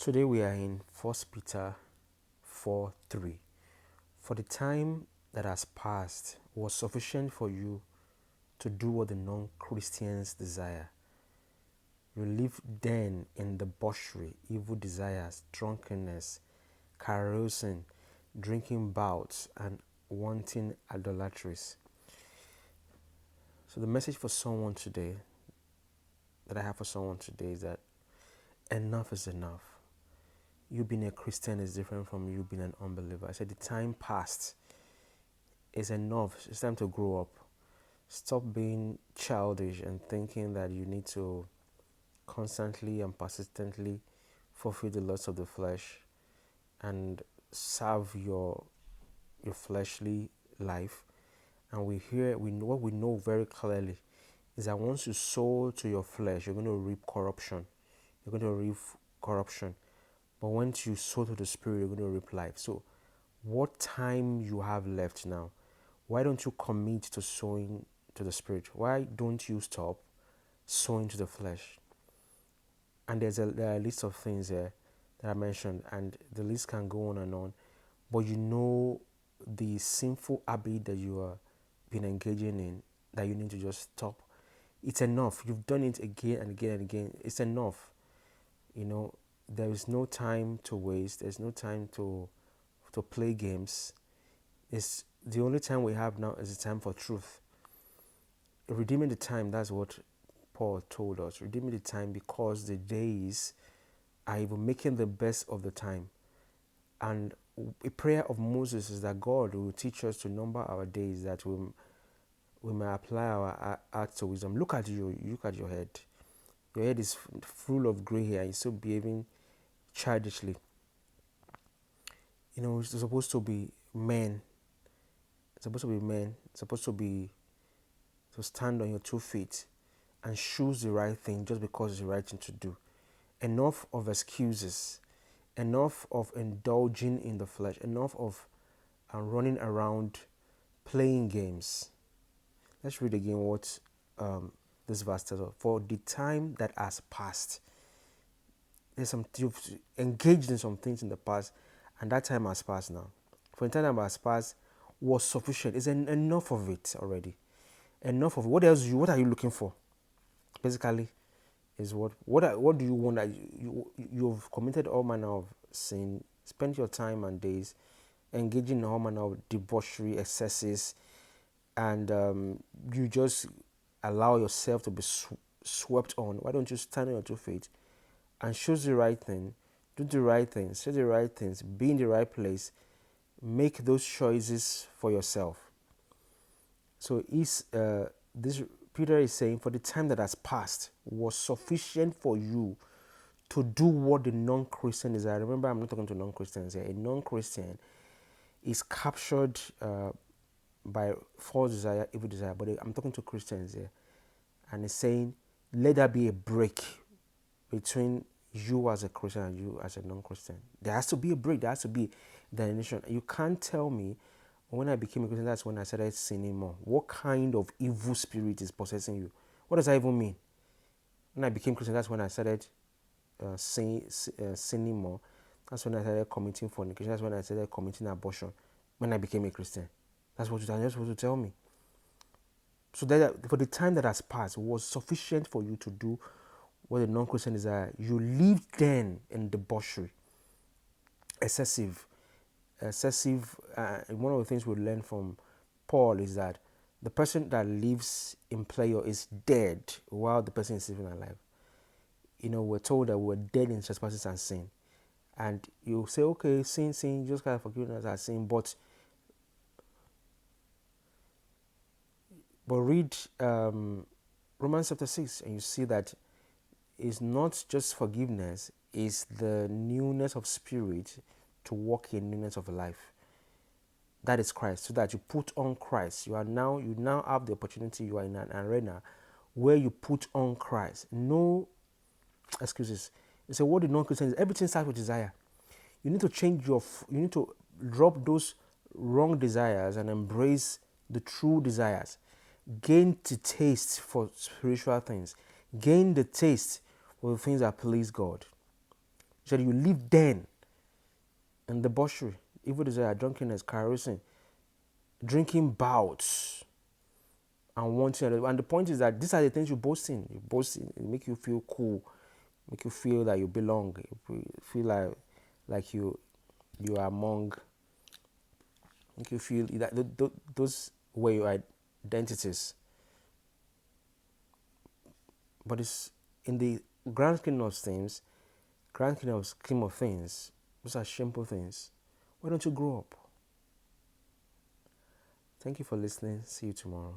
Today we are in 1 Peter 4:3. For the time that has passed was sufficient for you to do what the non-Christians desire. You live then in debauchery, evil desires, drunkenness, carousing, drinking bouts, and wanton idolatries. So the message for someone today, that I have for someone today, is that enough is enough. You being a Christian is different from you being an unbeliever. I said the time past is enough. It's time to grow up. Stop being childish and thinking that you need to constantly and persistently fulfill the lusts of the flesh and serve your fleshly life. And what we know very clearly is that once you sow to your flesh, you're going to reap corruption. You're going to reap corruption. But once you sow to the Spirit, you're going to reap life. So what time you have left now, why don't you commit to sowing to the Spirit? Why don't you stop sowing to the flesh? And there are a list of things there that I mentioned, and the list can go on and on. But you know the sinful habit that you are been engaging in, that you need to just stop. It's enough. You've done it again and again and again. It's enough. There is no time to waste. There's no time to play games. It's the only time we have now is the time for truth. Redeeming the time, that's what Paul told us. Redeeming the time because the days are evil, making the best of the time. And a prayer of Moses is that God will teach us to number our days, that we may apply our hearts to wisdom. Look at you. Look at your head. Your head is full of gray hair. You're still behaving childishly. It's supposed to be men. It's supposed to be men. It's supposed to stand on your 2 feet and choose the right thing just because it's the right thing to do. Enough of excuses. Enough of indulging in the flesh. Enough of running around playing games. Let's read again what this verse tells us. For the time that has passed. You've engaged in some things in the past, and that time has passed now. For the time that has passed was sufficient. It's enough of it already. Enough of it. What else? What are you looking for? Basically, is what do you want? That you've committed all manner of sin. Spent your time and days engaging in all manner of debauchery, excesses, and you just allow yourself to be swept on. Why don't you stand on your 2 feet and choose the right thing, do the right things, say the right things, be in the right place, make those choices for yourself. So this Peter is saying, for the time that has passed was sufficient for you to do what the non-Christian desire. Remember, I'm not talking to non-Christians here. A non-Christian is captured by false desire, evil desire. But I'm talking to Christians here. And it's saying, let there be a break between you as a Christian and you as a non-Christian. There has to be a break. There has to be delineation. You can't tell me when I became a Christian, that's when I started sinning more. What kind of evil spirit is possessing you? What does that even mean? When I became Christian, that's when I started sinning more. That's when I started committing fornication. That's when I started committing abortion. When I became a Christian. That's what you're supposed to tell me. So that for the time that has passed was sufficient for you to do what the non-Christian desire. You live then in debauchery, excessive. One of the things we learn from Paul is that the person that lives in pleasure is dead while the person is living alive. We're told that we're dead in trespasses and sin, and you say, okay, sin, you just gotta forgive us our sin, but read Romans chapter 6, and you see that it's not just forgiveness, it's the newness of spirit to walk in newness of life. That is Christ, so that you put on Christ. You now have the opportunity. You are in an arena where you put on Christ. No excuses. It's a word of non-Christians. Everything starts with desire. You need to you need to drop those wrong desires and embrace the true desires. Gain the taste for spiritual things. Gain the taste for the things that please God. He said you live then in debauchery, evil desire, drunkenness, carousing, drinking bouts, and wanting. And the point is that these are the things you boast in. You boast in. It make you feel cool, make you feel that you belong. You feel like you are among. Make you feel that those were your identities. But it's in the grand scheme of things, scheme of things. Those are shameful things. Why don't you grow up? Thank you for listening. See you tomorrow.